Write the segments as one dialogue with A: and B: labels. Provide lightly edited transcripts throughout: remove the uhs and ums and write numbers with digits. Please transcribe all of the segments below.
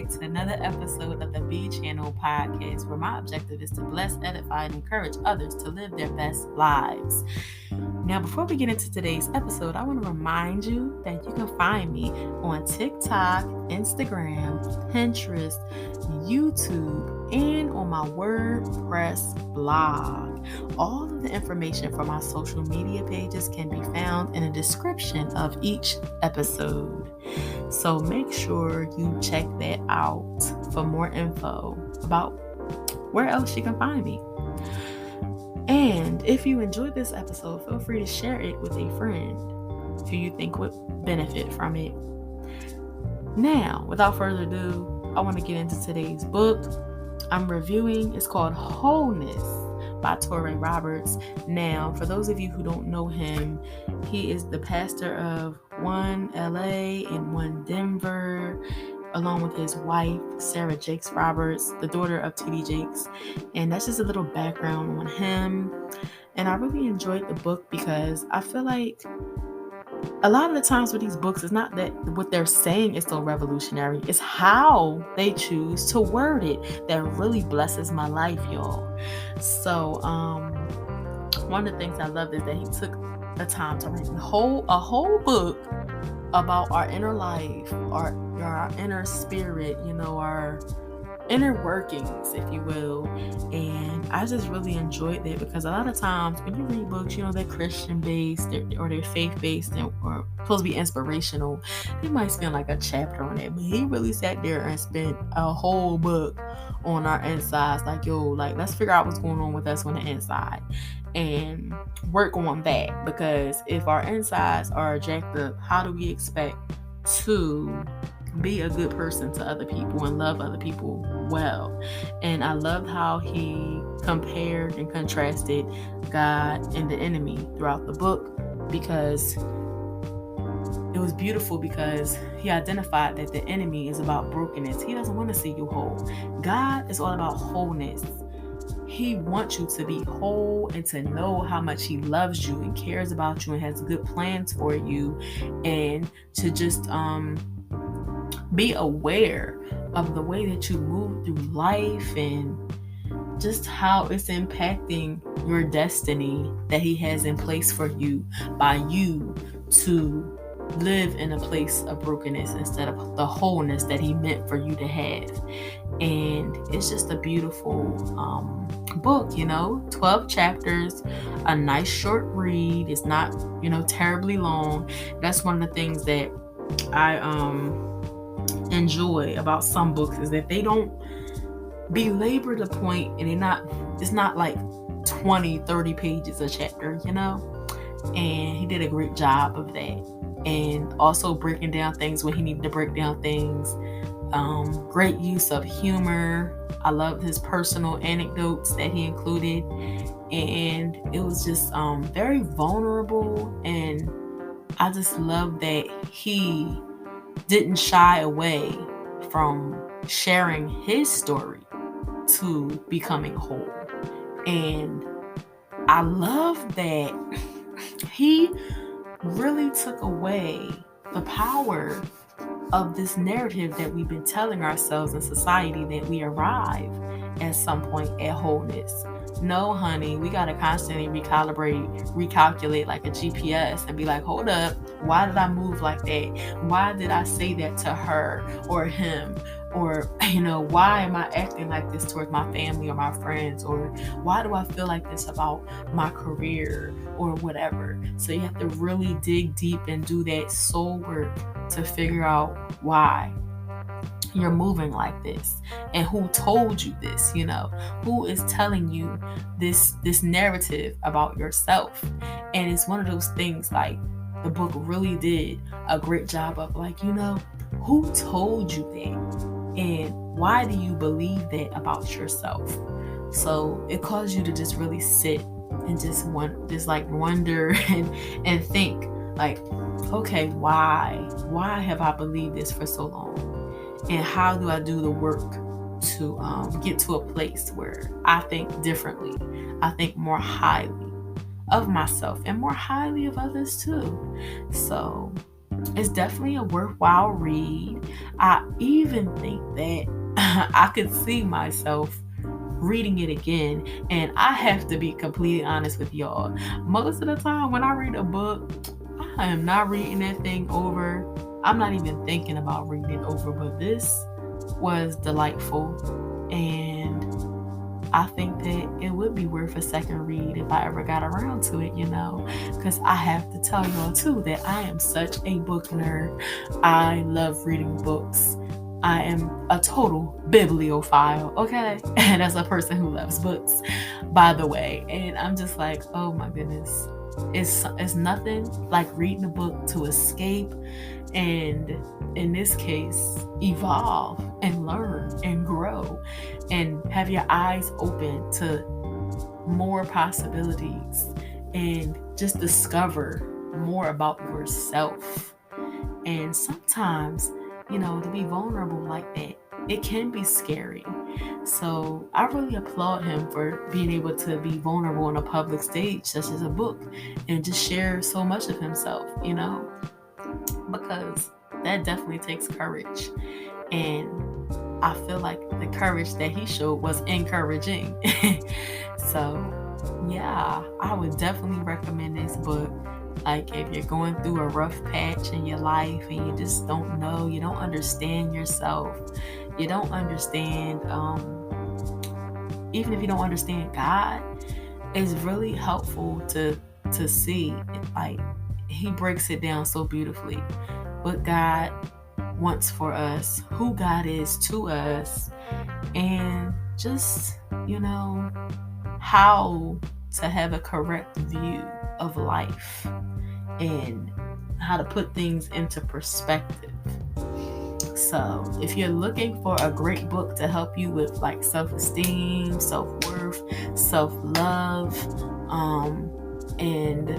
A: back to another episode of the B Channel podcast, where my objective is to bless, edify, and encourage others to live their best lives. Now, before we get into today's episode, I want to remind you that you can find me on TikTok, Instagram, Pinterest, YouTube, and on my WordPress blog. All of the information for my social media pages can be found in the description of each episode. So make sure you check that out for more info about where else you can find me. And if you enjoyed this episode, feel free to share it with a friend who you think would benefit from it. Now, without further ado, I want to get into today's book I'm reviewing. It's called Wholeness by Torrey Roberts. Now, for those of you who don't know him, he is the pastor of one LA and one Denver, along with his wife, Sarah Jakes Roberts, the daughter of T.D. Jakes. And that's just a little background on him. And I really enjoyed the book because I feel like a lot of the times with these books, it's not that what they're saying is so revolutionary. It's how they choose to word it that really blesses my life, y'all. So, one of the things I love is that he took the time to write a whole book about our inner life, our inner spirit, our inner workings, if you will. And I just really enjoyed that because a lot of times when you read books, they're Christian based or they're faith based or supposed to be inspirational, they might spend like a chapter on it, but he really sat there and spent a whole book on our insides, like let's figure out what's going on with us on the inside and work on that, because if our insides are jacked up, how do we expect to be a good person to other people and love other people well? And I loved how he compared and contrasted God and the enemy throughout the book, because it was beautiful, because he identified that the enemy is about brokenness. He doesn't want to see you whole. God is all about wholeness. He wants you to be whole and to know how much he loves you and cares about you and has good plans for you, and to just be aware of the way that you move through life and just how it's impacting your destiny that he has in place for you by you to live in a place of brokenness instead of the wholeness that he meant for you to have. And it's just a beautiful book, 12 chapters, a nice short read. It's not, terribly long. That's one of the things that I enjoy about some books, is that they don't belabor the point, and it's not like 20-30 pages a chapter, and he did a great job of that, and also breaking down things when he needed to break down things. Great use of humor. I loved his personal anecdotes that he included, and it was just very vulnerable, and I just love that he didn't shy away from sharing his story to becoming whole. And I love that he really took away the power of this narrative that we've been telling ourselves in society, that we arrive at some point at wholeness. No, honey, we got to constantly recalculate like a GPS and be like, hold up, why did I move like that? Why did I say that to her or him? Or, why am I acting like this towards my family or my friends? Or why do I feel like this about my career or whatever? So you have to really dig deep and do that soul work to figure out why you're moving like this, and who told you this, who is telling you this narrative about yourself. And it's one of those things, like, the book really did a great job of, like, who told you that, and why do you believe that about yourself? So it caused you to just really sit and just wonder and think, like, okay, why have I believed this for so long? And how do I do the work to get to a place where I think differently? I think more highly of myself and more highly of others too. So It's definitely a worthwhile read. I even think that I could see myself reading it again. And I have to be completely honest with y'all. Most of the time when I read a book, I am not reading that thing over. I'm not even thinking about reading it over, but this was delightful. And I think that it would be worth a second read if I ever got around to it, because I have to tell y'all too that I am such a book nerd. I love reading books. I am a total bibliophile, okay? And as a person who loves books, by the way. And I'm just like, oh my goodness. It's nothing like reading a book to escape and, in this case, evolve and learn and grow and have your eyes open to more possibilities and just discover more about yourself. And sometimes, to be vulnerable like that, it can be scary. So I really applaud him for being able to be vulnerable on a public stage, such as a book, and just share so much of himself, because that definitely takes courage. And I feel like the courage that he showed was encouraging. So, yeah, I would definitely recommend this book. Like, if you're going through a rough patch in your life and you just don't know, you don't understand yourself, you don't understand, even if you don't understand God, it's really helpful to see, like, he breaks it down so beautifully. What God wants for us, who God is to us, and just, how to have a correct view of life and how to put things into perspective. So if you're looking for a great book to help you with like self-esteem, self-worth, self-love, and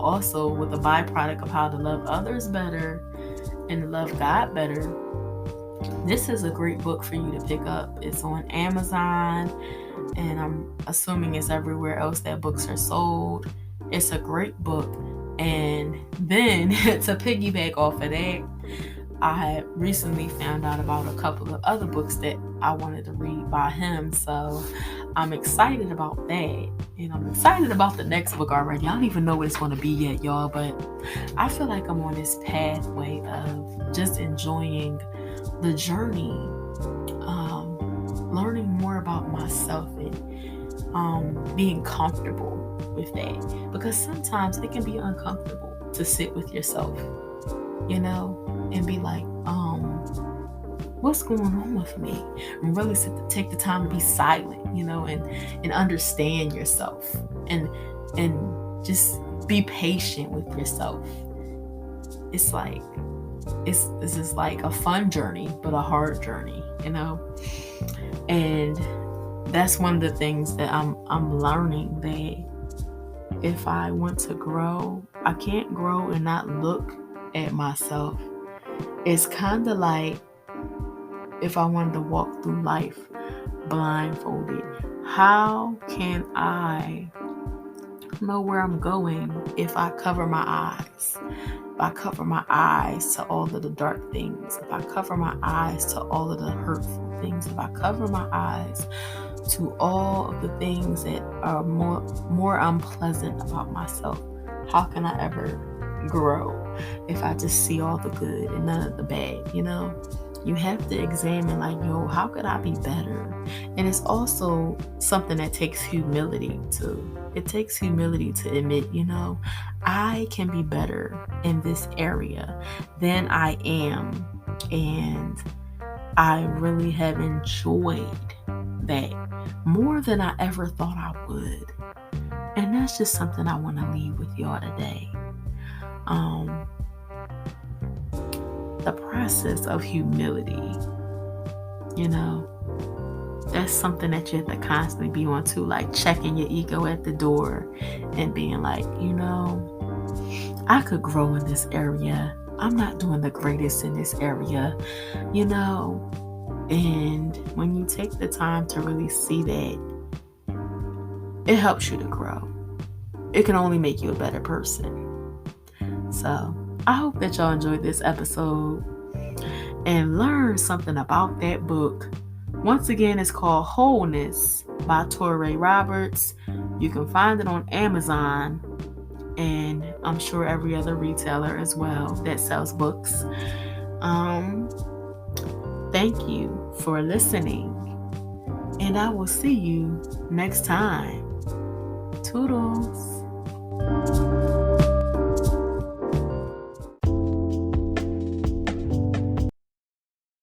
A: also with a byproduct of how to love others better and love God better, this is a great book for you to pick up. It's on Amazon, and I'm assuming it's everywhere else that books are sold. It's a great book. And then to piggyback off of that, I had recently found out about a couple of other books that I wanted to read by him. So I'm excited about that. And I'm excited about the next book already. I don't even know what it's going to be yet, y'all. But I feel like I'm on this pathway of just enjoying the journey, learning more about myself and being comfortable with that. Because sometimes it can be uncomfortable to sit with yourself, and be like, what's going on with me? And really take the time to be silent, and understand yourself and just be patient with yourself. It's like, this is like a fun journey, but a hard journey, and that's one of the things that I'm learning, that if I want to grow, I can't grow and not look at myself. It's kind of like if I wanted to walk through life blindfolded. How can I know where I'm going if I cover my eyes? If I cover my eyes to all of the dark things, if I cover my eyes to all of the hurtful things, if I cover my eyes to all of the things that are more unpleasant about myself, how can I ever grow if I just see all the good and none of the bad? You have to examine, like, how could I be better? And it's also something that takes humility too. It takes humility to admit, I can be better in this area than I am. And I really have enjoyed that more than I ever thought I would. And that's just something I want to leave with y'all today. The process of humility, that's something that you have to constantly be on too, like checking your ego at the door and being like, I could grow in this area. I'm not doing the greatest in this area, and when you take the time to really see that, it helps you to grow. It can only make you a better person. So I hope that y'all enjoyed this episode and learned something about that book. Once again, it's called Wholeness by Touré Roberts. You can find it on Amazon and I'm sure every other retailer as well that sells books. Thank you for listening, and I will see you next time. Toodles.